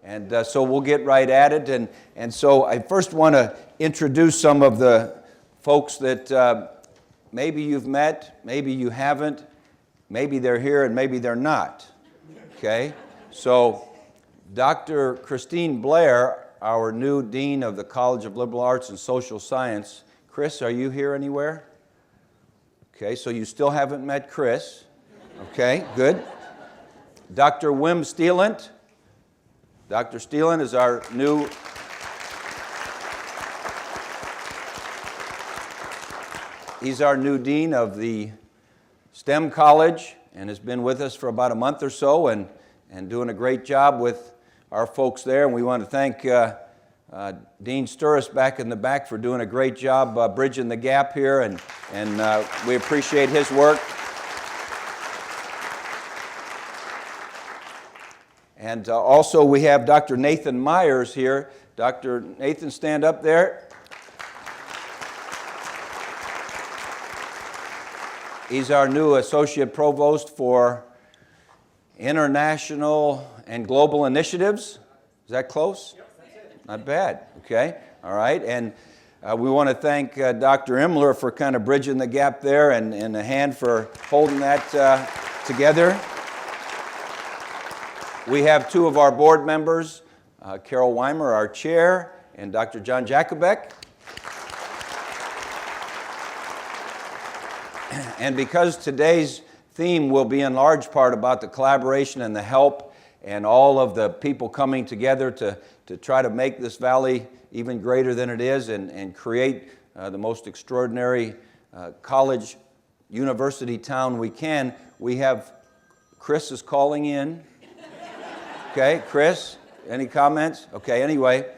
And so we'll get right at it. And so I first want to introduce some of the folks that maybe you've met, maybe you haven't, maybe they're here and maybe they're not. Okay? So Dr. Christine Blair, our new Dean of the College of Liberal Arts and Social Science. Chris, are you here anywhere? Okay, so you still haven't met Chris. Okay, good. Dr. Wim Steelant. Dr. Steelant is our new he's our new dean of the STEM College and has been with us for about a month or so and doing a great job with our folks there. And we want to thank Dean Sturris back in the back for doing a great job bridging the gap here, and we appreciate his work. And also we have Dr. Nathan Myers here. Dr. Nathan, stand up there. He's our new Associate Provost for International and Global Initiatives. Is that close? Yep, that's it. Not bad. Okay. All right. And we want to thank Dr. Imler for kind of bridging the gap there, and a hand for holding that together. We have two of our board members, Carol Weimer, our chair, and Dr. John Jakubek. And because today's theme will be in large part about the collaboration and the help and all of the people coming together to try to make this valley even greater than it is and create the most extraordinary college university town we can. We have Chris is calling in. Okay, Chris, any comments? Okay, anyway,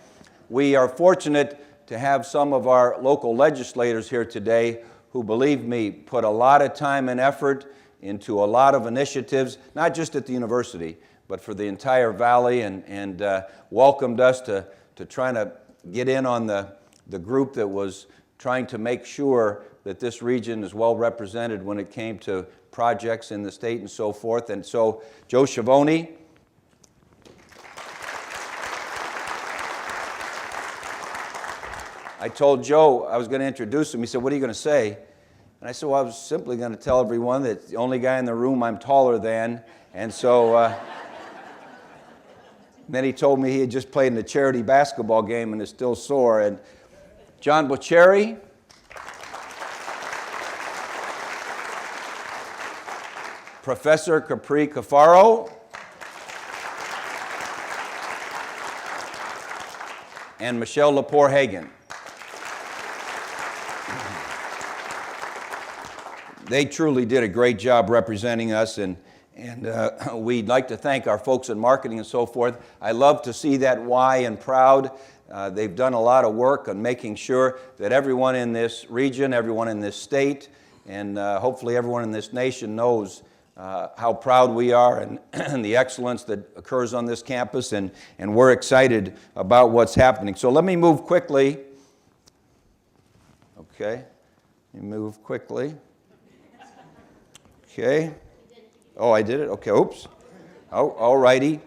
we are fortunate to have some of our local legislators here today who, believe me, put a lot of time and effort into a lot of initiatives, not just at the university, but for the entire valley, and welcomed us to trying to get in on the group that was trying to make sure that this region is well represented when it came to projects in the state and so forth. And so Joe Schiavone, I told Joe I was going to introduce him. He said, "What are you going to say?" And I said, "Well, I was simply going to tell everyone that the only guy in the room I'm taller than." And so then he told me he had just played in a charity basketball game and is still sore. And John Bocheri, Professor Capri Cafaro, and Michelle Lepore-Hagen. They truly did a great job representing us, and we'd like to thank our folks in marketing and so forth. I love to see that Y in Proud. They've done a lot of work on making sure that everyone in this region, everyone in this state, and hopefully everyone in this nation knows how proud we are and the excellence that occurs on this campus, and we're excited about what's happening. So let me move quickly. Okay, let me move quickly. Okay. Oh, I did it? Okay, oops. Oh, all righty.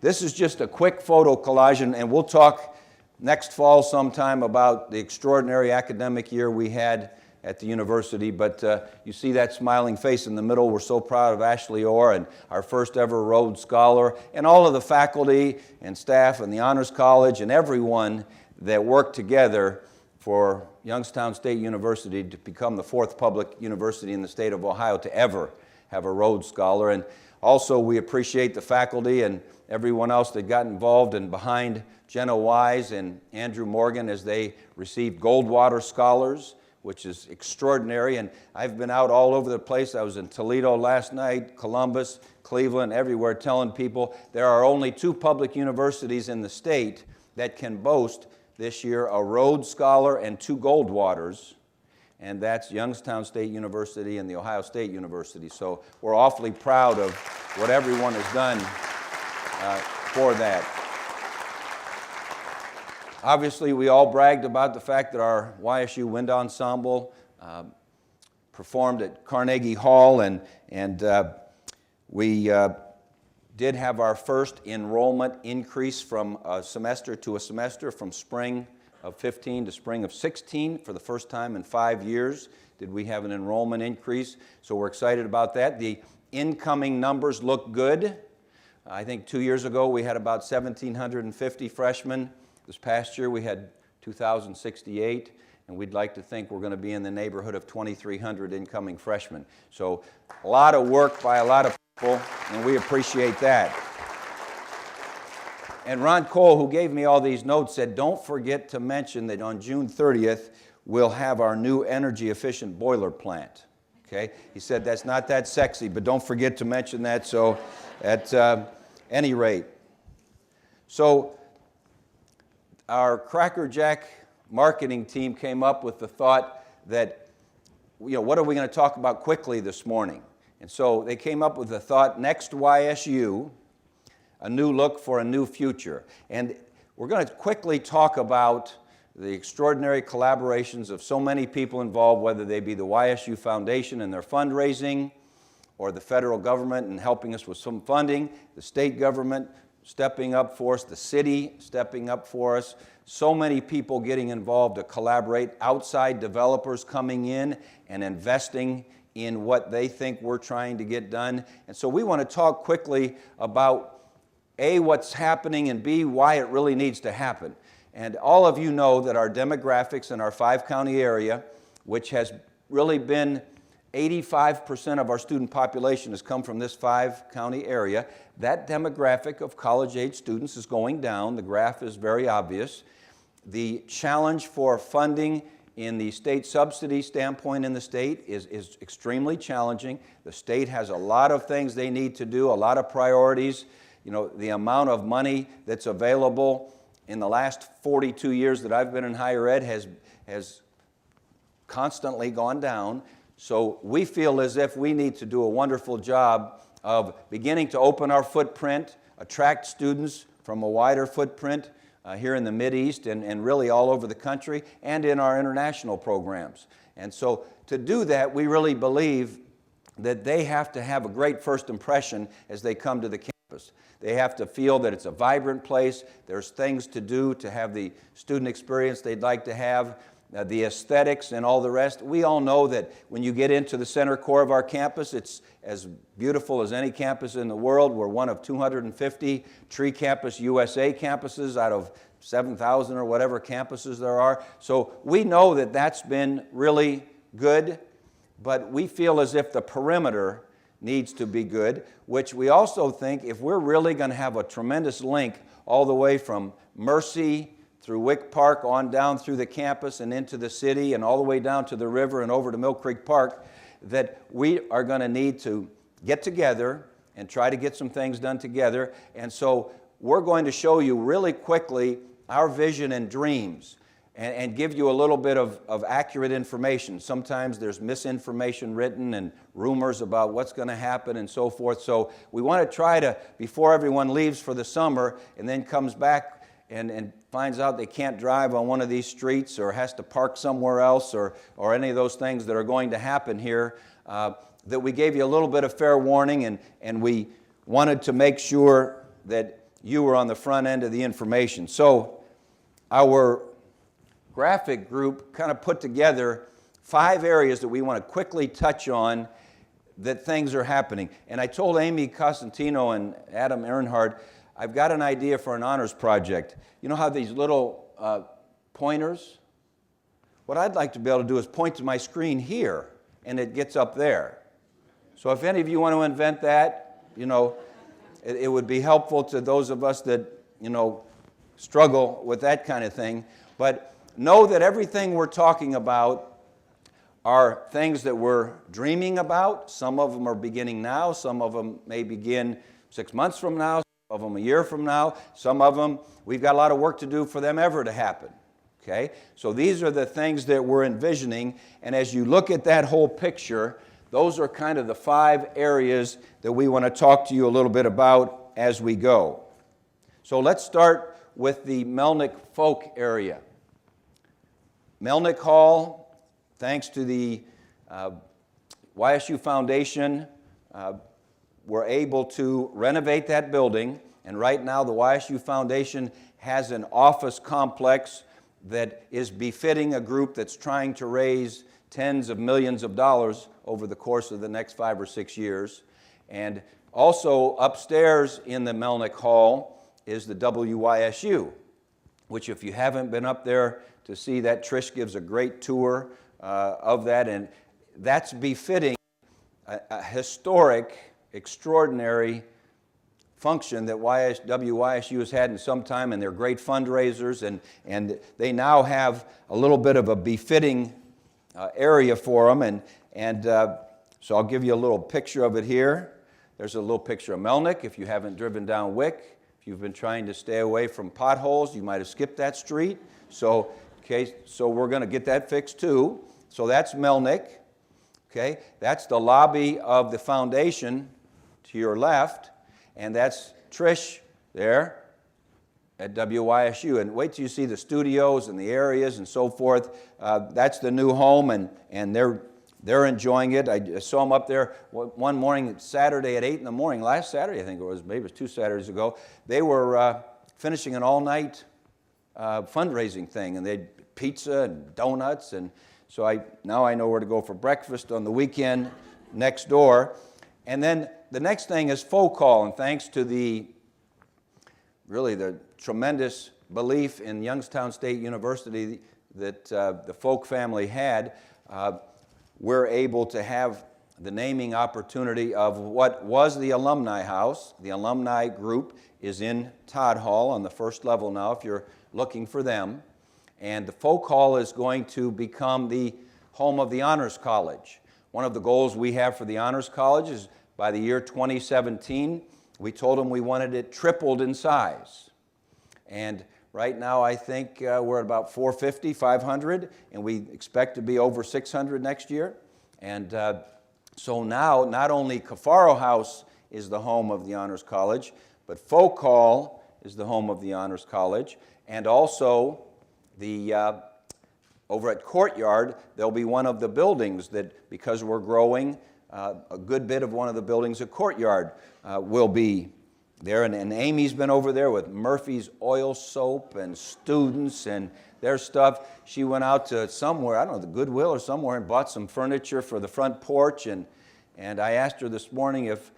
This is just a quick photo collage, and we'll talk next fall sometime about the extraordinary academic year we had at the university. But you see that smiling face in the middle. We're so proud of Ashley Orr, and our first ever Rhodes Scholar, and all of the faculty and staff and the Honors College and everyone that worked together for Youngstown State University to become the fourth public university in the state of Ohio to ever have a Rhodes Scholar. And also we appreciate the faculty and everyone else that got involved and behind Jenna Wise and Andrew Morgan as they received Goldwater Scholars, which is extraordinary. And I've been out all over the place. I was in Toledo last night, Columbus, Cleveland, everywhere, telling people there are only 2 public universities in the state that can boast this year a Rhodes Scholar and 2 Goldwaters, and that's Youngstown State University and the Ohio State University. So we're awfully proud of what everyone has done for that. Obviously, we all bragged about the fact that our YSU Wind Ensemble performed at Carnegie Hall, and we did have our first enrollment increase from a semester to a semester, from spring of 15 to spring of 16. For the first time in 5 years did we have an enrollment increase. So we're excited about that. The incoming numbers look good. I think 2 years ago we had about 1,750 freshmen. This past year we had 2,068, and we'd like to think we're going to be in the neighborhood of 2,300 incoming freshmen. So a lot of work by a lot of people, and we appreciate that. And Ron Cole, who gave me all these notes, said, don't forget to mention that on June 30th, we'll have our new energy-efficient boiler plant. Okay? He said that's not that sexy, but don't forget to mention that. So at any rate. So our Cracker Jack marketing team came up with the thought that, what are we going to talk about quickly this morning? And so they came up with the thought, NextYSU, a new look for a new future. And we're going to quickly talk about the extraordinary collaborations of so many people involved, whether they be the YSU Foundation and their fundraising, or the federal government and helping us with some funding, the state government stepping up for us, the city stepping up for us, so many people getting involved to collaborate, outside developers coming in and investing in what they think we're trying to get done. And so we want to talk quickly about A, what's happening, and B, why it really needs to happen. And all of you know that our demographics in our 5-county area, which has really been 85% of our student population has come from this 5-county area. That demographic of college-age students is going down. The graph is very obvious. The challenge for funding in the state subsidy standpoint in the state is extremely challenging. The state has a lot of things they need to do, a lot of priorities. The amount of money that's available in the last 42 years that I've been in higher ed has constantly gone down. So we feel as if we need to do a wonderful job of beginning to open our footprint, attract students from a wider footprint here in the Mideast and really all over the country, and in our international programs. And so to do that, we really believe that they have to have a great first impression as they come to the campus. They have to feel that it's a vibrant place, there's things to do to have the student experience they'd like to have, the aesthetics and all the rest. We all know that when you get into the center core of our campus, it's as beautiful as any campus in the world. We're one of 250 Tree Campus USA campuses out of 7,000 or whatever campuses there are. So we know that that's been really good, but we feel as if the perimeter needs to be good, which we also think if we're really going to have a tremendous link all the way from Mercy through Wick Park on down through the campus and into the city and all the way down to the river and over to Mill Creek Park, that we are going to need to get together and try to get some things done together. And so we're going to show you really quickly our vision and dreams and give you a little bit of accurate information. Sometimes there's misinformation written and rumors about what's going to happen and so forth. So we want to try to, before everyone leaves for the summer and then comes back and finds out they can't drive on one of these streets or has to park somewhere else or any of those things that are going to happen here, that we gave you a little bit of fair warning and we wanted to make sure that you were on the front end of the information. So our graphic group kind of put together 5 areas that we want to quickly touch on that things are happening. And I told Amy Cosentino and Adam Earnhardt, I've got an idea for an honors project. You know how these little pointers? What I'd like to be able to do is point to my screen here, and it gets up there. So if any of you want to invent that, it would be helpful to those of us that, struggle with that kind of thing. But know that everything we're talking about are things that we're dreaming about. Some of them are beginning now. Some of them may begin 6 months from now. Some of them a year from now. Some of them, we've got a lot of work to do for them ever to happen. Okay? So these are the things that we're envisioning. And as you look at that whole picture, those are kind of the 5 areas that we want to talk to you a little bit about as we go. So let's start with the Melnik Folk area. Melnik Hall, thanks to the YSU Foundation, were able to renovate that building, and right now the YSU Foundation has an office complex that is befitting a group that's trying to raise tens of millions of dollars over the course of the next 5 or 6 years. And also upstairs in the Melnik Hall is the WYSU, which if you haven't been up there to see that, Trish gives a great tour of that, and that's befitting a historic, extraordinary function that WYSU has had in some time, and they're great fundraisers, and they now have a little bit of a befitting area for them, and so I'll give you a little picture of it here. There's a little picture of Melnik. If you haven't driven down Wick, if you've been trying to stay away from potholes, you might have skipped that street. So we're going to get that fixed too. So that's Melnik. Okay, that's the lobby of the foundation to your left, and that's Trish there at WYSU. And wait till you see the studios and the areas and so forth. That's the new home, and they're enjoying it. I saw them up there one morning, Saturday at 8 in the morning. Last Saturday, I think it was, maybe it was 2 Saturdays ago. They were finishing an all-night fundraising thing, and they had pizza and donuts, and so now I know where to go for breakfast on the weekend next door. And then the next thing is folk hall, and thanks to the tremendous belief in Youngstown State University that the Folk family had, we're able to have the naming opportunity of what was the alumni house. The alumni group is in Todd Hall on the first level now if you're looking for them. And the Folk Hall is going to become the home of the Honors College. One of the goals we have for the Honors College is by the year 2017, we told them we wanted it tripled in size. And right now I think we're at about 450, 500, and we expect to be over 600 next year. And so now not only Cafaro House is the home of the Honors College, but Folk Hall is the home of the Honors College, and also over at Courtyard, there'll be one of the buildings that, because we're growing, a good bit of one of the buildings at Courtyard will be there. And Amy's been over there with Murphy's Oil Soap and students and their stuff. She went out to somewhere, I don't know, the Goodwill or somewhere, and bought some furniture for the front porch. And I asked her this morning if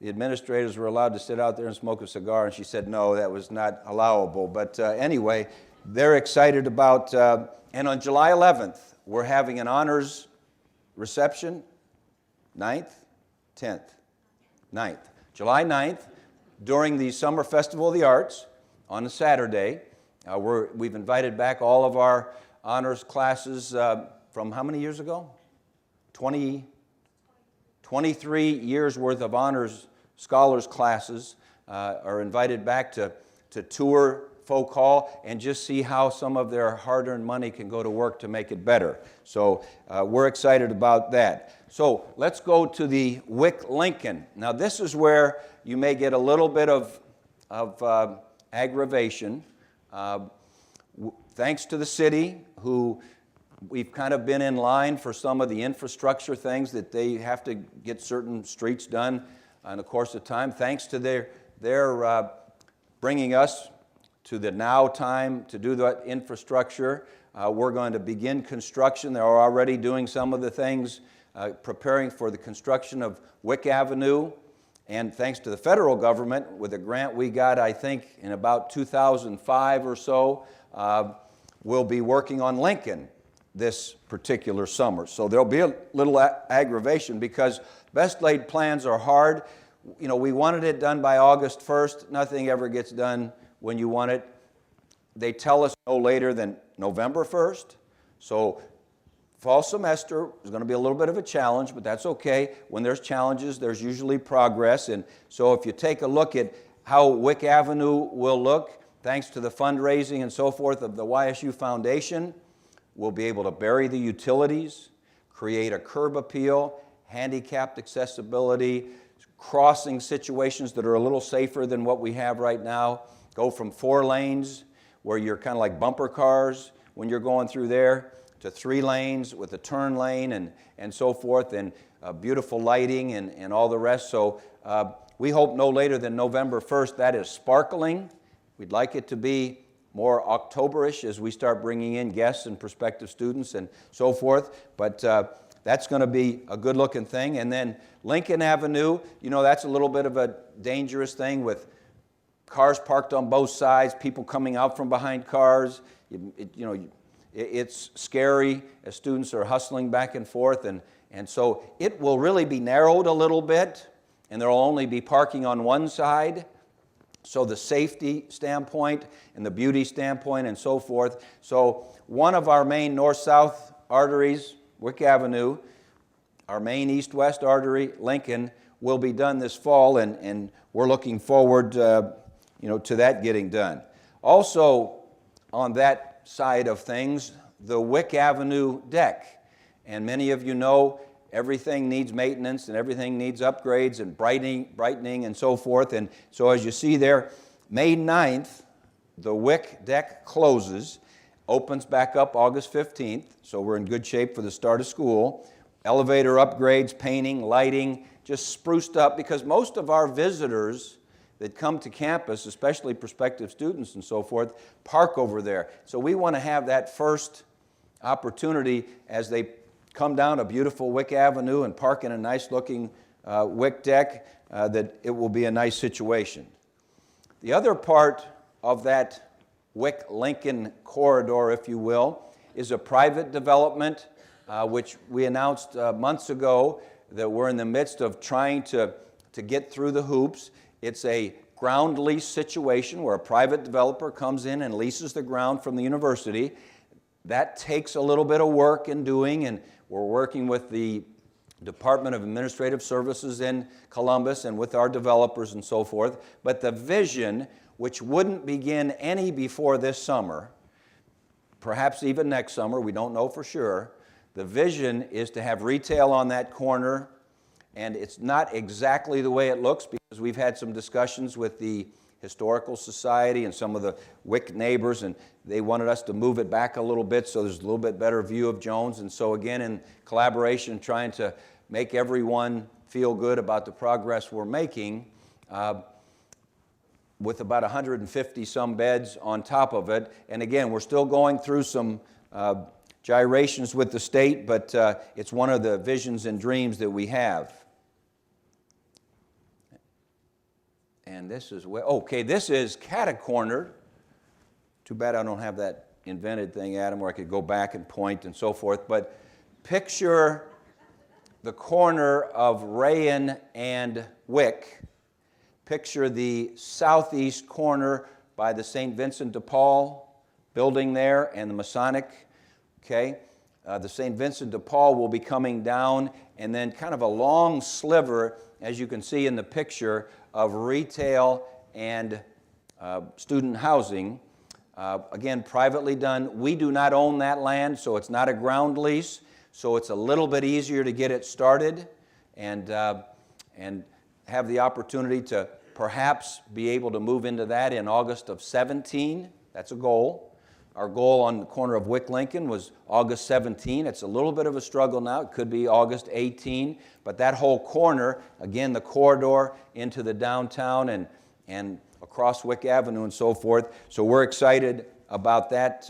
the administrators were allowed to sit out there and smoke a cigar, and she said no, that was not allowable. But anyway, they're excited about, and on July 11th, we're having an honors reception, 9th, 10th, 9th. July 9th, during the Summer Festival of the Arts on a Saturday. We've invited back all of our honors classes from how many years ago? 23 years worth of honors scholars classes are invited back to tour Folk Hall and just see how some of their hard-earned money can go to work to make it better. So we're excited about that. So let's go to the Wick Lincoln. Now this is where you may get a little bit of aggravation. Thanks to the city, who we've kind of been in line for some of the infrastructure things that they have to get certain streets done in the course of time. Thanks to their bringing us to the now time to do that infrastructure. We're going to begin construction. They're already doing some of the things, preparing for the construction of Wick Avenue. And thanks to the federal government, with a grant we got, I think, in about 2005 or so, we'll be working on Lincoln this particular summer. So there'll be a little aggravation because best laid plans are hard. You know, we wanted it done by August 1st. Nothing ever gets done when you want it. They tell us no later than November 1st. So fall semester is going to be a little bit of a challenge, but that's okay. When there's challenges, there's usually progress. And so if you take a look at how Wick Avenue will look, thanks to the fundraising and so forth of the YSU Foundation, we'll be able to bury the utilities, create a curb appeal, handicapped accessibility, crossing situations that are a little safer than what we have right now, go from 4 lanes where you're kind of like bumper cars when you're going through there, to 3 lanes with a turn lane and so forth, and beautiful lighting and all the rest. So we hope no later than November 1st that is sparkling. We'd like it to be more October-ish as we start bringing in guests and prospective students and so forth. But that's going to be a good-looking thing. And then Lincoln Avenue, you know, that's a little bit of a dangerous thing with cars parked on both sides, people coming out from behind cars. It's scary as students are hustling back and forth. And so it will really be narrowed a little bit, and there will only be parking on one side. So the safety standpoint and the beauty standpoint and so forth. So one of our main north-south arteries, Wick Avenue, our main east-west artery, Lincoln, will be done this fall, and we're looking forward to that getting done. Also on that side of things, the Wick Avenue deck. And many of you know everything needs maintenance and everything needs upgrades and brightening and so forth. And so as you see there, May 9th, the Wick deck closes, opens back up August 15th, so we're in good shape for the start of school. Elevator upgrades, painting, lighting, just spruced up, because most of our visitors that come to campus, especially prospective students and so forth, park over there. So we want to have that first opportunity as they come down a beautiful Wick Avenue and park in a nice-looking Wick deck, that it will be a nice situation. The other part of that Wick-Lincoln corridor, if you will, is a private development, which we announced months ago that we're in the midst of trying to get through the hoops. It's a ground lease situation where a private developer comes in and leases the ground from the university. That takes a little bit of work in doing, and we're working with the Department of Administrative Services in Columbus and with our developers and so forth. But the vision, which wouldn't begin any before this summer, perhaps even next summer, we don't know for sure, the vision is to have retail on that corner, and it's not exactly the way it looks because we've had some discussions with the Historical Society and some of the Wick neighbors, and they wanted us to move it back a little bit so there's a little bit better view of Jones. And so again, in collaboration, trying to make everyone feel good about the progress we're making, with about 150 some beds on top of it. And again, we're still going through some gyrations with the state, but it's one of the visions and dreams that we have. And this is where, okay, this is catacornered. Too bad I don't have that invented thing, Adam, where I could go back and point and so forth. But picture the corner of Rayen and Wick. Picture the southeast corner by the St. Vincent de Paul building there and the Masonic. Okay, the St. Vincent de Paul will be coming down, and then kind of a long sliver, as you can see in the picture, of retail and student housing. Again, privately done. We do not own that land, so it's not a ground lease, so it's a little bit easier to get it started and have the opportunity to perhaps be able to move into that in August of 17. That's a goal. Our goal on the corner of Wick-Lincoln was August 17. It's a little bit of a struggle now. It could be August 18. But that whole corner, again, the corridor into the downtown and across Wick Avenue and so forth. So we're excited about that.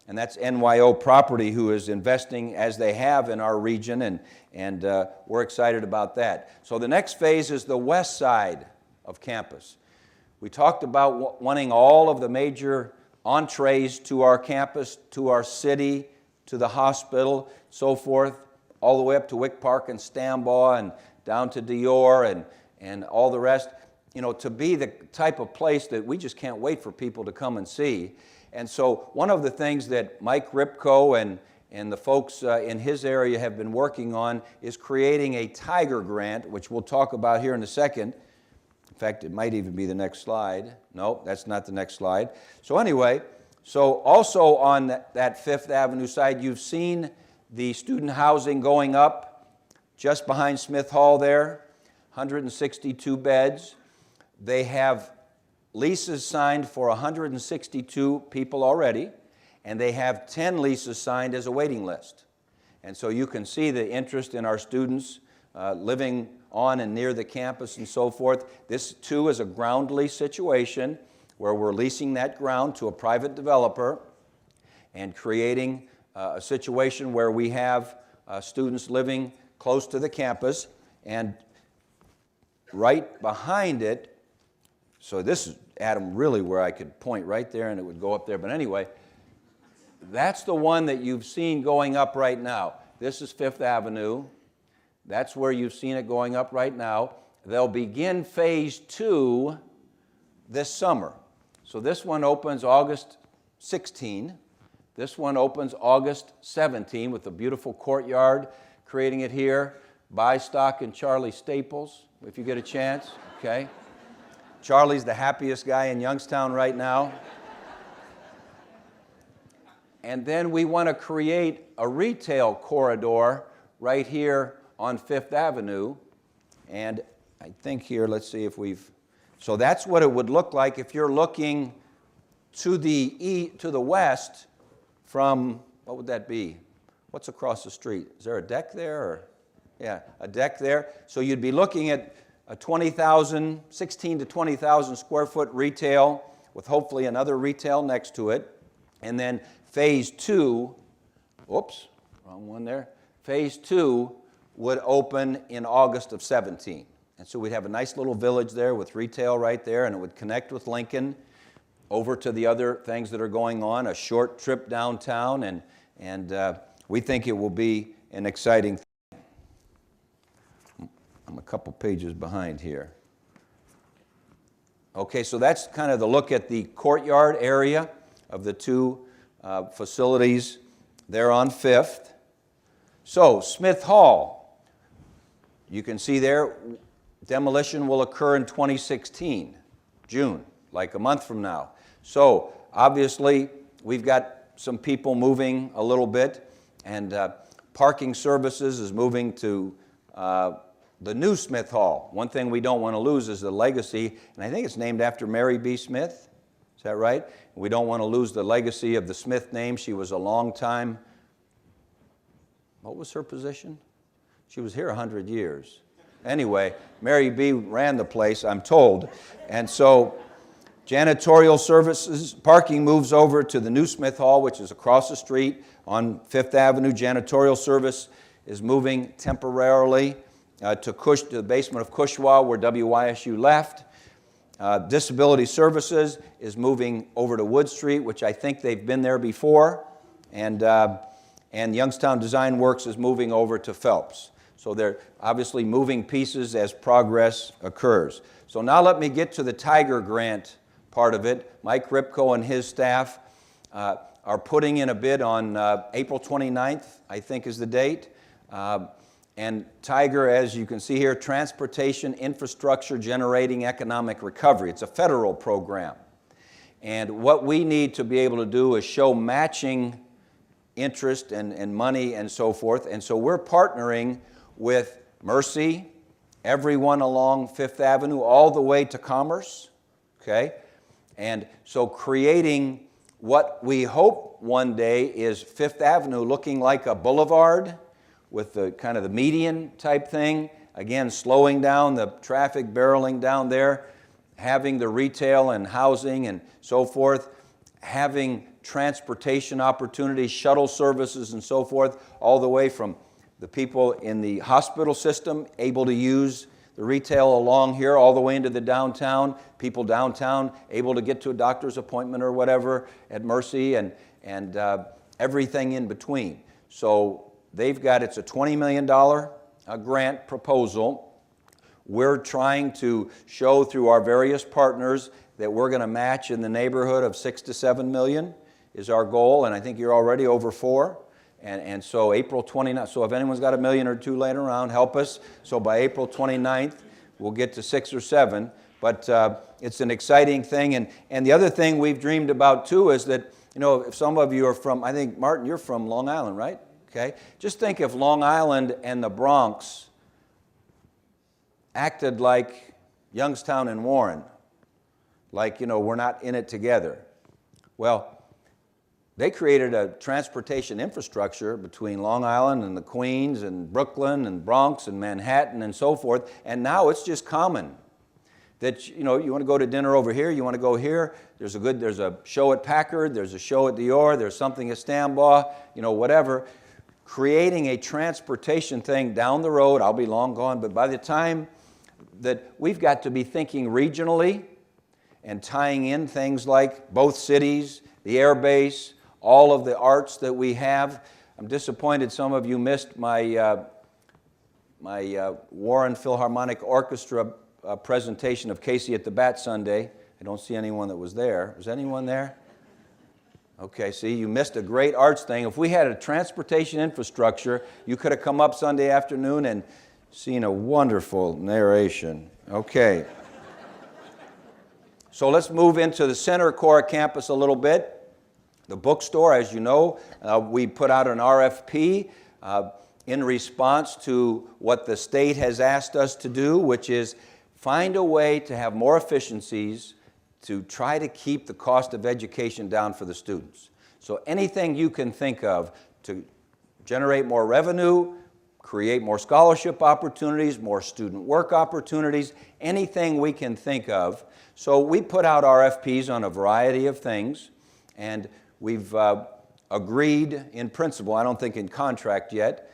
And that's NYO Property, who is investing as they have in our region. And we're excited about that. So the next phase is the west side of campus. We talked about wanting all of the major entrees to our campus, to our city, to the hospital, so forth, all the way up to Wick Park and Stambaugh and down to Dior and all the rest, you know, to be the type of place that we just can't wait for people to come and see. And so one of the things that Mike Ripko and the folks in his area have been working on is creating a Tiger Grant, which we'll talk about here in a second. In fact, it might even be the next slide. No, that's not the next slide. So anyway, so also on that Fifth Avenue side, you've seen the student housing going up just behind Smith Hall there, 162 beds. They have leases signed for 162 people already, and they have 10 leases signed as a waiting list. And so you can see the interest in our students living on and near the campus and so forth. This too is a ground lease situation where we're leasing that ground to a private developer and creating a situation where we have students living close to the campus. And right behind it, so this is, Adam, really where I could point right there and it would go up there. But anyway, that's the one that you've seen going up right now. This is Fifth Avenue. That's where you've seen it going up right now. They'll begin phase 2 this summer. So this one opens August 16. This one opens August 17 with a beautiful courtyard, creating it here. Buy stock in Charlie Staples if you get a chance, okay? Charlie's the happiest guy in Youngstown right now. And then we want to create a retail corridor right here on Fifth Avenue. And I think here, let's see if we've, so that's what it would look like if you're looking to the west from, what would that be? What's across the street? Is there a deck there? Or? Yeah, a deck there. So you'd be looking at a 16 to 20,000 square foot retail with hopefully another retail next to it. And then phase 2, whoops, wrong one there. Phase 2 would open in August of 17. And so we'd have a nice little village there with retail right there, and it would connect with Lincoln over to the other things that are going on, a short trip downtown, and we think it will be an exciting thing. I'm a couple pages behind here. Okay, so that's kind of the look at the courtyard area of the two facilities there on Fifth. So, Smith Hall, you can see there, demolition will occur in 2016, June, like a month from now. So, obviously, we've got some people moving a little bit, and parking services is moving to the new Smith Hall. One thing we don't want to lose is the legacy, and I think it's named after Mary B. Smith. Is that right? We don't want to lose the legacy of the Smith name. She was a long time, what was her position? She was here 100 years. Anyway, Mary B. ran the place, I'm told. And so janitorial services, parking moves over to the new Smith Hall, which is across the street on Fifth Avenue. Janitorial service is moving temporarily to the basement of Cushwa, where WYSU left. Disability Services is moving over to Wood Street, which I think they've been there before, and Youngstown Design Works is moving over to Phelps. So they're obviously moving pieces as progress occurs. So now let me get to the Tiger Grant part of it. Mike Ripko and his staff are putting in a bid on April 29th, I think is the date. And Tiger, as you can see here, Transportation Infrastructure Generating Economic Recovery. It's a federal program. And what we need to be able to do is show matching interest and money and so forth. And so we're partnering with Mercy, everyone along Fifth Avenue, all the way to Commerce, okay? And so creating what we hope one day is Fifth Avenue looking like a boulevard, with the kind of the median type thing, again slowing down the traffic, barreling down there, having the retail and housing and so forth, having transportation opportunities, shuttle services and so forth, all the way from the people in the hospital system able to use the retail along here all the way into the downtown, people downtown able to get to a doctor's appointment or whatever at Mercy, and everything in between. So they've got, it's a $20 million grant proposal. We're trying to show through our various partners that we're going to match in the neighborhood of $6 to $7 million is our goal, and I think you're already over $4 million. And so April 29th, so if anyone's got $1 million or $2 million laying around, help us. So by April 29th, we'll get to 6 or 7. But it's an exciting thing. And the other thing we've dreamed about too is that, you know, if some of you are from, I think, Martin, you're from Long Island, right? Okay. Just think if Long Island and the Bronx acted like Youngstown and Warren, like, you know, we're not in it together. Well, they created a transportation infrastructure between Long Island and the Queens and Brooklyn and Bronx and Manhattan and so forth, and now it's just common that, you know, you want to go to dinner over here, you want to go here, there's a show at Packard, there's a show at Dior, there's something at Stambaugh, you know, whatever. Creating a transportation thing down the road, I'll be long gone, but by the time that we've got to be thinking regionally and tying in things like both cities, the air base, all of the arts that we have. I'm disappointed some of you missed my Warren Philharmonic Orchestra presentation of Casey at the Bat Sunday. I don't see anyone that was there. Was anyone there? Okay, see, you missed a great arts thing. If we had a transportation infrastructure, you could have come up Sunday afternoon and seen a wonderful narration. Okay. So let's move into the center core campus a little bit. The bookstore, as you know, we put out an RFP in response to what the state has asked us to do, which is find a way to have more efficiencies to try to keep the cost of education down for the students. So anything you can think of to generate more revenue, create more scholarship opportunities, more student work opportunities, anything we can think of. So we put out RFPs on a variety of things, and we've agreed in principle, I don't think in contract yet,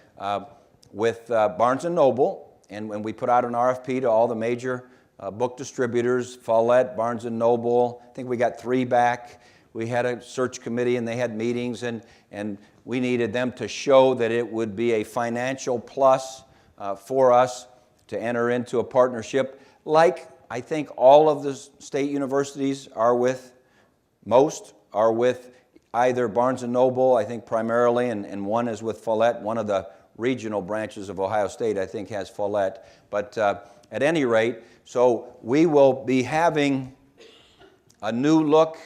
with Barnes & Noble, and when we put out an RFP to all the major book distributors, Follett, Barnes & Noble, I think we got 3 back. We had a search committee and they had meetings, and we needed them to show that it would be a financial plus for us to enter into a partnership like I think all of the state universities are with, most are with either Barnes & Noble, I think primarily, and one is with Follett. One of the regional branches of Ohio State, I think, has Follett. But at any rate, so we will be having a new look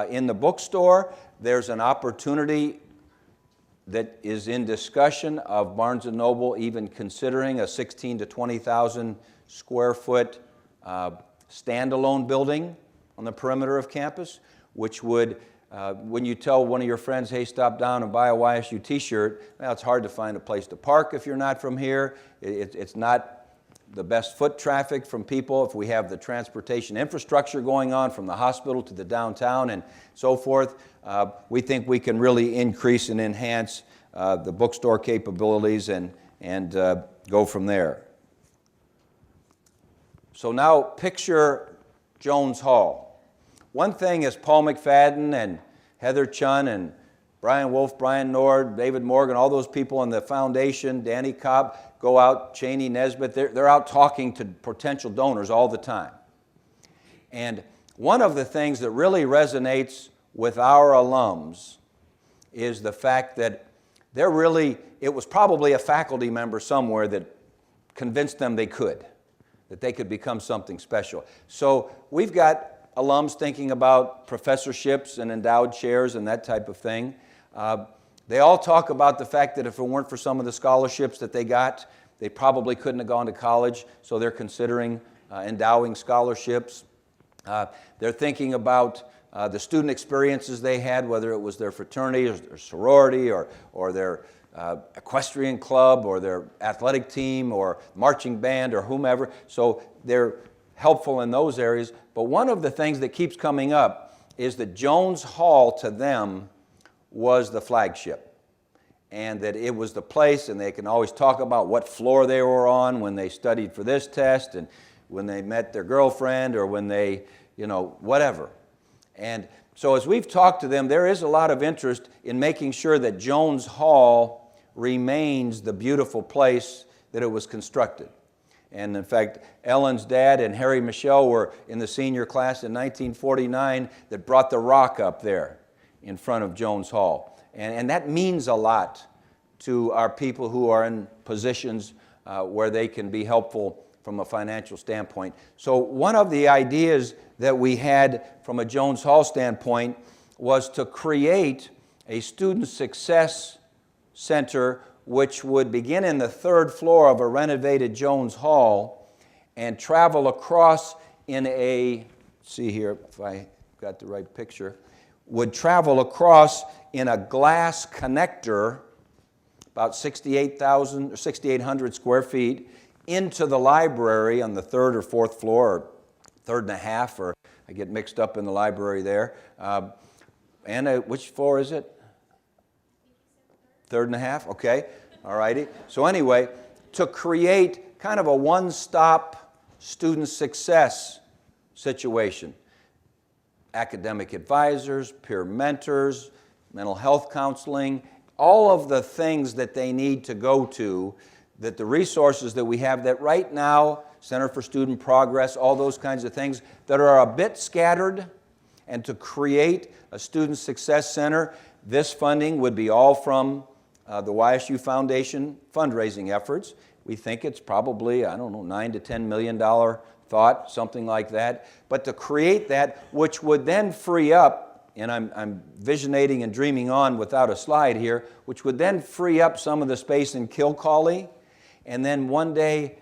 in the bookstore. There's an opportunity that is in discussion of Barnes & Noble even considering a 16 to 20,000 square foot standalone building on the perimeter of campus, which would, when you tell one of your friends, hey, stop down and buy a YSU t-shirt, well, it's hard to find a place to park if you're not from here. It's not the best foot traffic from people if we have the transportation infrastructure going on from the hospital to the downtown and so forth. We think we can really increase and enhance the bookstore capabilities and go from there. So now picture Jones Hall. One thing is Paul McFadden and Heather Chun and Brian Wolf, Brian Nord, David Morgan, all those people in the foundation, Danny Cobb, go out, Cheney, Nesbitt, they're out talking to potential donors all the time. And one of the things that really resonates with our alums is the fact that it was probably a faculty member somewhere that convinced them they could, that they could become something special. So we've got alums thinking about professorships and endowed chairs and that type of thing. They all talk about the fact that if it weren't for some of the scholarships that they got, they probably couldn't have gone to college, so they're considering endowing scholarships. They're thinking about the student experiences they had, whether it was their fraternity or sorority or their equestrian club or their athletic team or marching band or whomever. So they're helpful in those areas. But one of the things that keeps coming up is that Jones Hall to them was the flagship, and that it was the place, and they can always talk about what floor they were on when they studied for this test and when they met their girlfriend or when they, whatever. And so as we've talked to them, there is a lot of interest in making sure that Jones Hall remains the beautiful place that it was constructed. And in fact, Ellen's dad and Harry Michelle were in the senior class in 1949 that brought the rock up there in front of Jones Hall. And that means a lot to our people who are in positions where they can be helpful from a financial standpoint. So one of the ideas that we had from a Jones Hall standpoint was to create a student success center which would begin in the 3rd floor of a renovated Jones Hall and travel across in a, see here if I got the right picture, would travel across in a glass connector, about 68,000 or 6,800 square feet, into the library on the third or fourth floor, or third and a half, or I get mixed up in the library there. Anna, which floor is it? Third and a half? Okay. All righty. So anyway, to create kind of a one-stop student success situation. Academic advisors, peer mentors, mental health counseling, all of the things that they need to go to, that the resources that we have that right now, Center for Student Progress, all those kinds of things that are a bit scattered, and to create a Student Success Center, this funding would be all from the YSU Foundation fundraising efforts. We think it's probably, I don't know, $9 to $10 million thought, something like that. But to create that, which would then free up, and I'm visionating and dreaming on without a slide here, which would then free up some of the space in Kilcawley, and then one day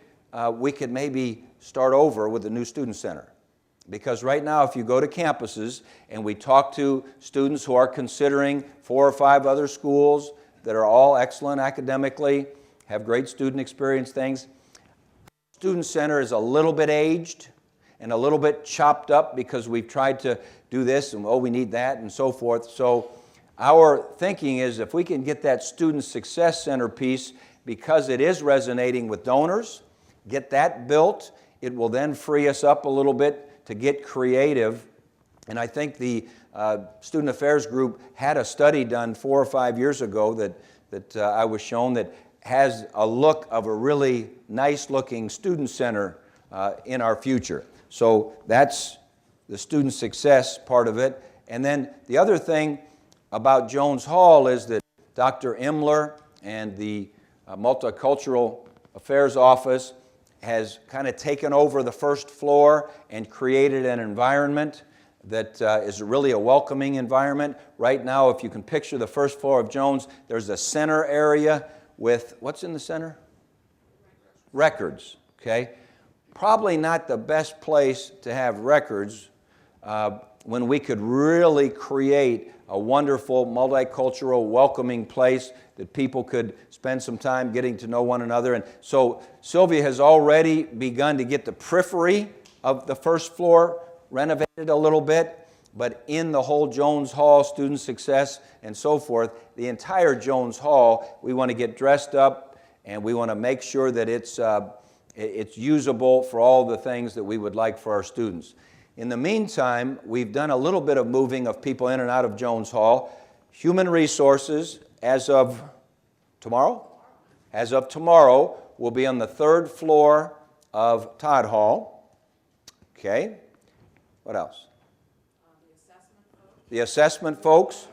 we could maybe start over with a new student center. Because right now, if you go to campuses and we talk to students who are considering 4 or 5 other schools that are all excellent academically, have great student experience things, student center is a little bit aged and a little bit chopped up because we've tried to do this and, oh, we need that and so forth. So our thinking is if we can get that student success center piece, because it is resonating with donors, get that built, it will then free us up a little bit to get creative. And I think the Student Affairs Group had a study done 4 or 5 years ago that I was shown that has a look of a really nice looking student center in our future. So that's the student success part of it. And then the other thing about Jones Hall is that Dr. Imler and the Multicultural Affairs Office has kind of taken over the first floor and created an environment that is really a welcoming environment. Right now, if you can picture the first floor of Jones, there's a center area with, what's in the center? Records, okay? Probably not the best place to have records when we could really create a wonderful, multicultural, welcoming place that people could spend some time getting to know one another. And so Sylvia has already begun to get the periphery of the first floor renovated a little bit, but in the whole Jones Hall, student success, and so forth, the entire Jones Hall, we want to get dressed up and we want to make sure that it's usable for all the things that we would like for our students. In the meantime, we've done a little bit of moving of people in and out of Jones Hall. Human Resources, as of tomorrow? As of tomorrow, will be on the 3rd floor of Todd Hall. Okay. What else? The assessment folks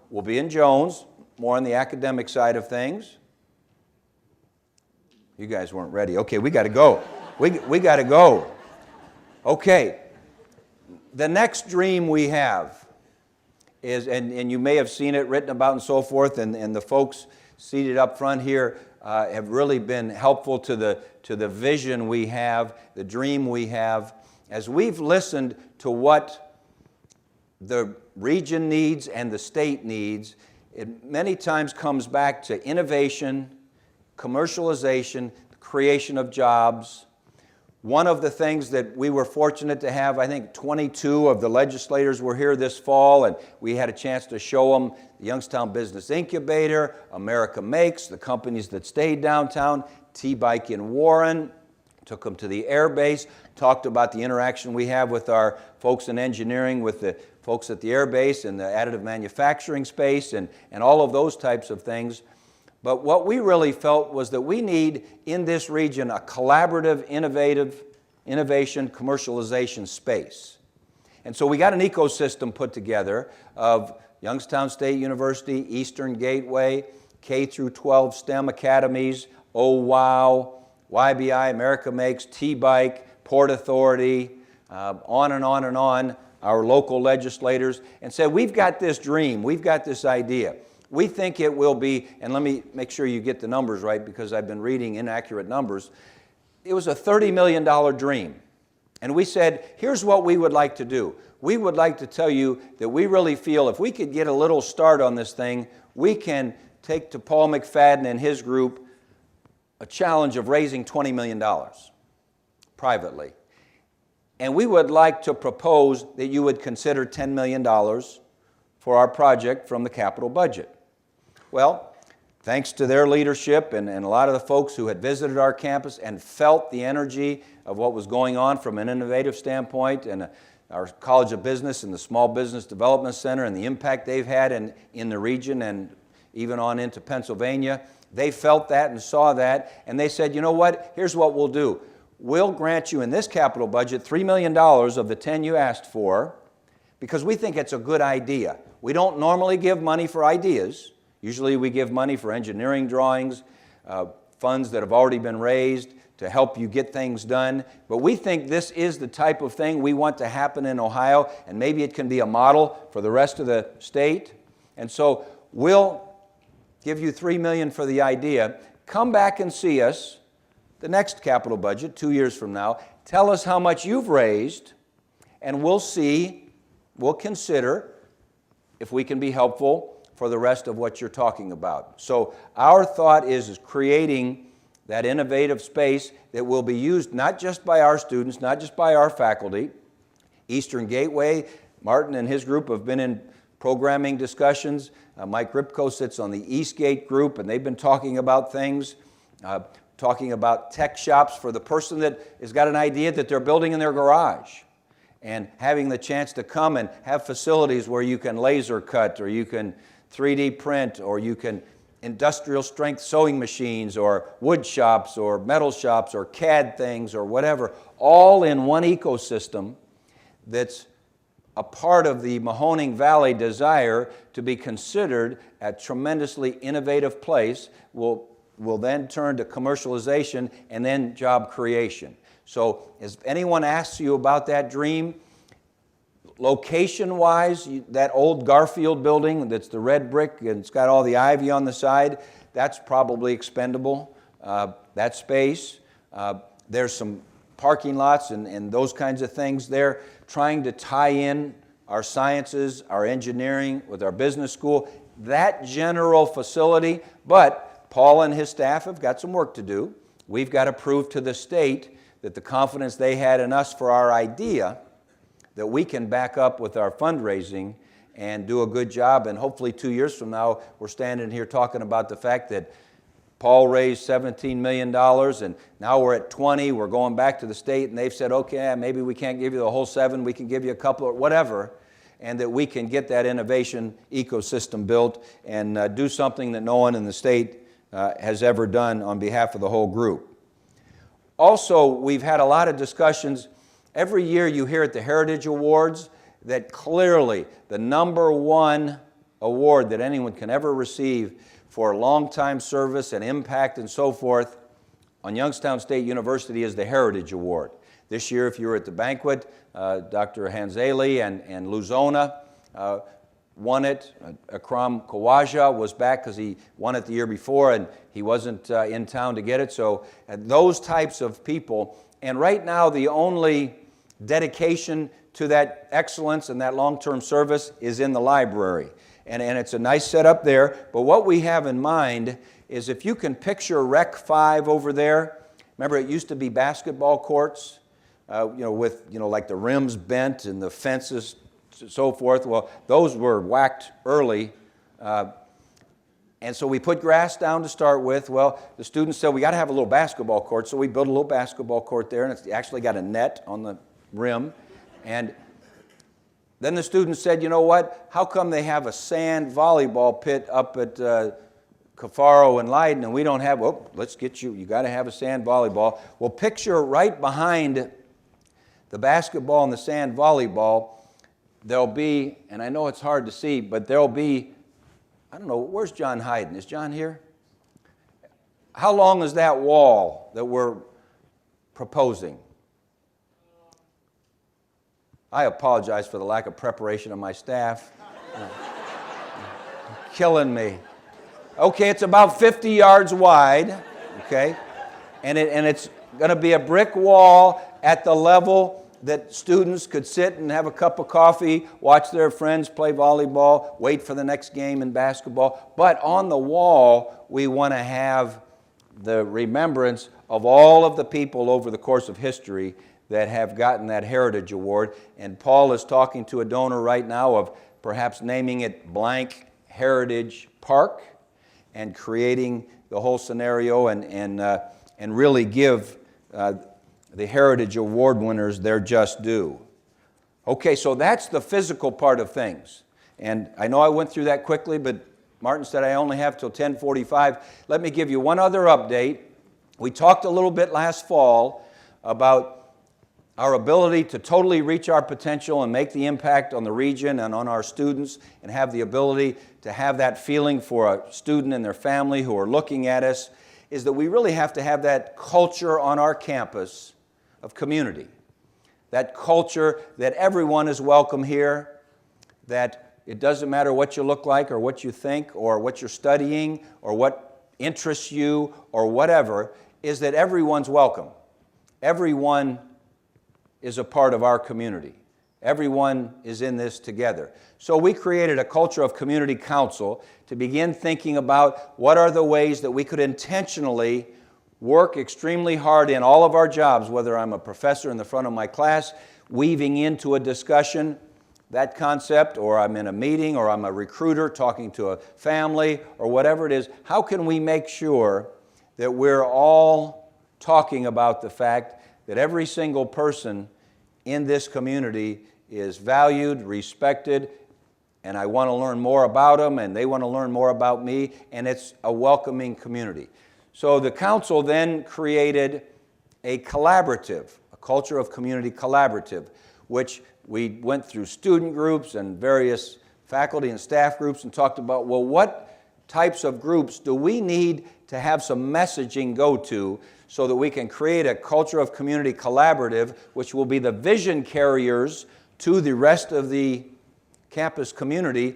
will be in Jones, more on the academic side of things. You guys weren't ready. Okay, we got to go. We got to go. Okay. The next dream we have is, and you may have seen it written about and so forth, and the folks seated up front here have really been helpful to the vision we have, the dream we have. As we've listened to what the region needs and the state needs, it many times comes back to innovation, commercialization, the creation of jobs. One of the things that we were fortunate to have, I think 22 of the legislators were here this fall, and we had a chance to show them the Youngstown Business Incubator, America Makes, the companies that stayed downtown, T-Bike in Warren, took them to the air base, talked about the interaction we have with our folks in engineering, with the folks at the air base and the additive manufacturing space, and all of those types of things. But what we really felt was that we need in this region a collaborative, innovation, commercialization space. And so we got an ecosystem put together of Youngstown State University, Eastern Gateway, K through 12 STEM academies, Oh Wow, YBI, America Makes, T-Bike, Port Authority, on and on and on, our local legislators, and said, we've got this dream, we've got this idea. We think it will be, and let me make sure you get the numbers right because I've been reading inaccurate numbers. It was a $30 million dream. And we said, here's what we would like to do. We would like to tell you that we really feel if we could get a little start on this thing, we can take to Paul McFadden and his group a challenge of raising $20 million privately. And we would like to propose that you would consider $10 million for our project from the capital budget. Well, thanks to their leadership and a lot of the folks who had visited our campus and felt the energy of what was going on from an innovative standpoint, and our College of Business and the Small Business Development Center and the impact they've had in the region and even on into Pennsylvania, they felt that and saw that, and they said, you know what, here's what we'll do. We'll grant you in this capital budget $3 million of the 10 you asked for because we think it's a good idea. We don't normally give money for ideas. Usually we give money for engineering drawings, funds that have already been raised to help you get things done. But we think this is the type of thing we want to happen in Ohio, and maybe it can be a model for the rest of the state. And so we'll give you $3 million for the idea. Come back and see us the next capital budget, 2 years from now. Tell us how much you've raised, and we'll consider if we can be helpful for the rest of what you're talking about. So our thought is creating that innovative space that will be used not just by our students, not just by our faculty. Eastern Gateway, Martin and his group have been in programming discussions. Mike Ripko sits on the Eastgate group, and they've been talking about things, talking about tech shops for the person that has got an idea that they're building in their garage, and having the chance to come and have facilities where you can laser cut, or you can 3D print, or you can industrial strength sewing machines, or wood shops, or metal shops, or CAD things, or whatever, all in one ecosystem that's a part of the Mahoning Valley desire to be considered a tremendously innovative place will then turn to commercialization and then job creation. So if anyone asks you about that dream, location-wise, that old Garfield building that's the red brick and it's got all the ivy on the side, that's probably expendable, that space. There's some parking lots and those kinds of things there, trying to tie in our sciences, our engineering with our business school, that general facility. But Paul and his staff have got some work to do. We've got to prove to the state that the confidence they had in us for our idea, that we can back up with our fundraising and do a good job. And hopefully 2 years from now, we're standing here talking about the fact that Paul raised $17 million, and now we're at 20. We're going back to the state, and they've said, okay, maybe we can't give you the whole 7. We can give you a couple or whatever, and that we can get that innovation ecosystem built and do something that no one in the state has ever done on behalf of the whole group. Also, we've had a lot of discussions. Every year you hear at the Heritage Awards that clearly the #1 award that anyone can ever receive for long-time service and impact and so forth on Youngstown State University is the Heritage Award. This year, if you were at the banquet, Dr. Hanzali and Luzona won it. Akram Khawaja was back because he won it the year before and he wasn't in town to get it. So those types of people. And right now, the only dedication to that excellence and that long-term service is in the library. And it's a nice setup there. But what we have in mind is if you can picture Rec 5 over there. Remember, it used to be basketball courts, with like the rims bent and the fences, so forth. Well, those were whacked early. And so we put grass down to start with. Well, the students said, we got to have a little basketball court. So we built a little basketball court there, and it's actually got a net on the rim. And then the students said, you know what? How come they have a sand volleyball pit up at Cafaro and Leiden, and we don't have, let's get you got to have a sand volleyball. Well, picture right behind the basketball and the sand volleyball, there'll be, and I know it's hard to see, but there'll be, I don't know, where's John Hayden? Is John here? How long is that wall that we're proposing? I apologize for the lack of preparation of my staff. Killing me. Okay, it's about 50 yards wide, okay? And it's going to be a brick wall at the level that students could sit and have a cup of coffee, watch their friends play volleyball, wait for the next game in basketball. But on the wall, we want to have the remembrance of all of the people over the course of history that have gotten that Heritage Award. And Paul is talking to a donor right now of perhaps naming it blank Heritage Park and creating the whole scenario and really give the Heritage Award winners their just due. Okay, so that's the physical part of things. And I know I went through that quickly, but Martin said I only have till 10:45. Let me give you one other update. We talked a little bit last fall about our ability to totally reach our potential and make the impact on the region and on our students, and have the ability to have that feeling for a student and their family who are looking at us, is that we really have to have that culture on our campus of community. That culture that everyone is welcome here, that it doesn't matter what you look like or what you think or what you're studying or what interests you or whatever, is that everyone's welcome. Everyone is a part of our community. Everyone is in this together. So we created a culture of community council to begin thinking about what are the ways that we could intentionally work extremely hard in all of our jobs, whether I'm a professor in the front of my class, weaving into a discussion that concept, or I'm in a meeting, or I'm a recruiter talking to a family, or whatever it is. How can we make sure that we're all talking about the fact that every single person in this community is valued, respected, and I want to learn more about them, and they want to learn more about me, and it's a welcoming community. So the council then created a collaborative, a culture of community collaborative, which we went through student groups and various faculty and staff groups and talked about, well, what types of groups do we need to have some messaging go to so that we can create a culture of community collaborative, which will be the vision carriers to the rest of the campus community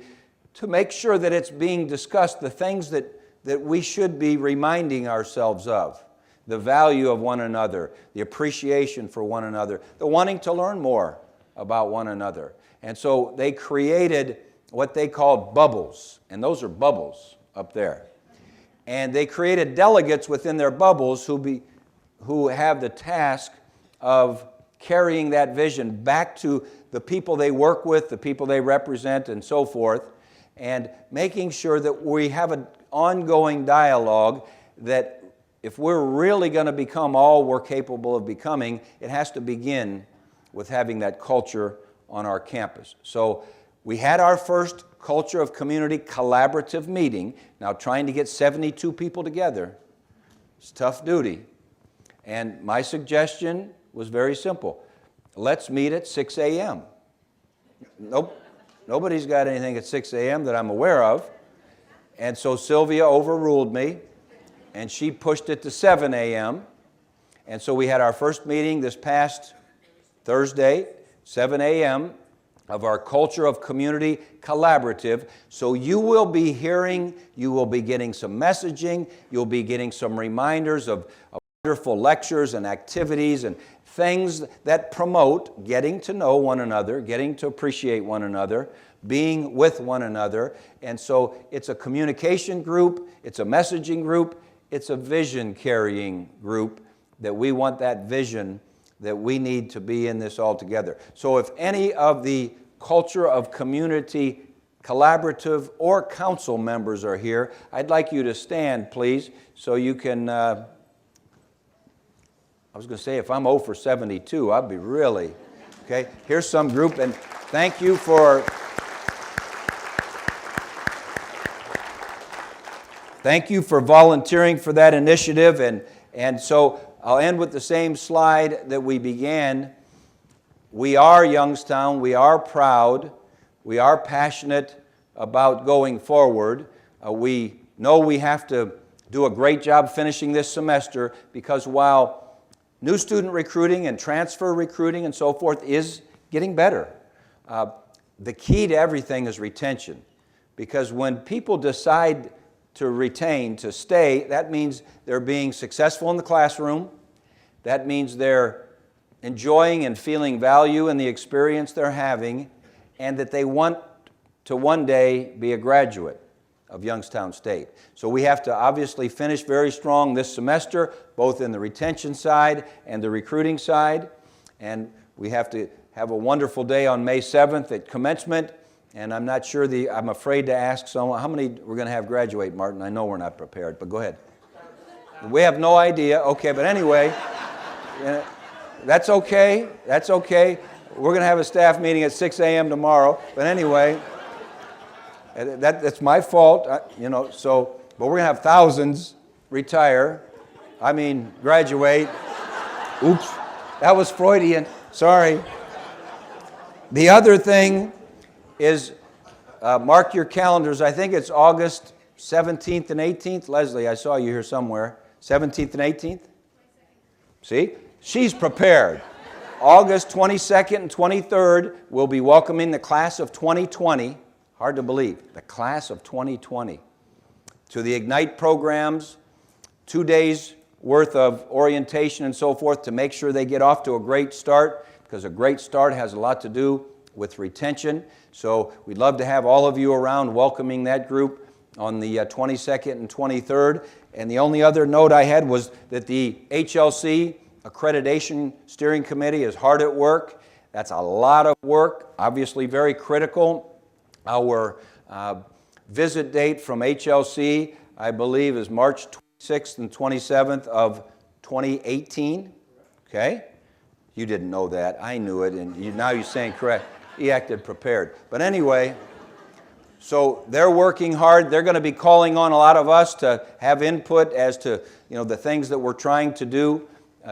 to make sure that it's being discussed, the things that we should be reminding ourselves of, the value of one another, the appreciation for one another, the wanting to learn more about one another. And so they created what they called bubbles, and those are bubbles up there. And they created delegates within their bubbles who have the task of carrying that vision back to the people they work with, the people they represent, and so forth, and making sure that we have an ongoing dialogue that if we're really going to become all we're capable of becoming, it has to begin with having that culture on our campus. So we had our first culture of community collaborative meeting. Now, trying to get 72 people together is tough duty. And my suggestion was very simple. Let's meet at 6 a.m. Nope. Nobody's got anything at 6 a.m. that I'm aware of. And so Sylvia overruled me, and she pushed it to 7 a.m. And so we had our first meeting this past Thursday, 7 a.m., of our culture of community collaborative. So you will be hearing, you will be getting some messaging, you'll be getting some reminders of wonderful lectures and activities and things that promote getting to know one another, getting to appreciate one another, being with one another. And so it's a communication group, it's a messaging group, it's a vision carrying group that we want that vision that we need to be in this all together. So if any of the culture of community collaborative or council members are here, I'd like you to stand, please, so you can, I was going to say if I'm 0 for 72, I'd be really, okay? Here's some group, and thank you for volunteering for that initiative, and so I'll end with the same slide that we began. We are Youngstown, we are proud, we are passionate about going forward. We know we have to do a great job finishing this semester, because while new student recruiting and transfer recruiting and so forth is getting better, the key to everything is retention. Because when people decide to retain, to stay, that means they're being successful in the classroom. That means they're enjoying and feeling value in the experience they're having, and that they want to one day be a graduate of Youngstown State. So we have to obviously finish very strong this semester, both in the retention side and the recruiting side. And we have to have a wonderful day on May 7th at commencement. And I'm not sure, I'm afraid to ask someone, how many we're going to have graduate, Martin? I know we're not prepared, but go ahead. We have no idea. Okay, but anyway, that's okay. That's okay. We're going to have a staff meeting at 6 a.m. tomorrow. But anyway, that's my fault, you know, so, but we're going to have thousands retire. I mean, graduate. Oops, that was Freudian. Sorry. The other thing is, mark your calendars. I think it's August 17th and 18th. Leslie, I saw you here somewhere. 17th and 18th? See? She's prepared. August 22nd and 23rd, we'll be welcoming the class of 2020. Hard to believe, the class of 2020. To the Ignite programs, 2 days worth of orientation and so forth to make sure they get off to a great start, because a great start has a lot to do with retention. So we'd love to have all of you around welcoming that group on the 22nd and 23rd. And the only other note I had was that the HLC Accreditation Steering Committee is hard at work. That's a lot of work, obviously very critical. Our visit date from HLC, I believe, is March 26th and 27th of 2018. Okay? You didn't know that. I knew it, and now you're saying correct. He acted prepared. But anyway, so they're working hard. They're going to be calling on a lot of us to have input as to, you know, the things that we're trying to do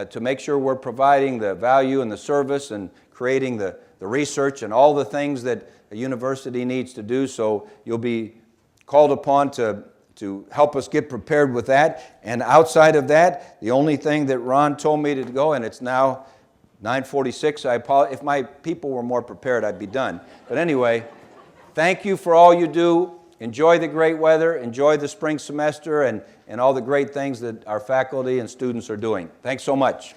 to make sure we're providing the value and the service and creating the research and all the things that a university needs to do. So you'll be called upon to help us get prepared with that. And outside of that, the only thing that Ron told me to go, and it's now 9:46. I apologize. If my people were more prepared, I'd be done. But anyway, thank you for all you do. Enjoy the great weather. Enjoy the spring semester and all the great things that our faculty and students are doing. Thanks so much.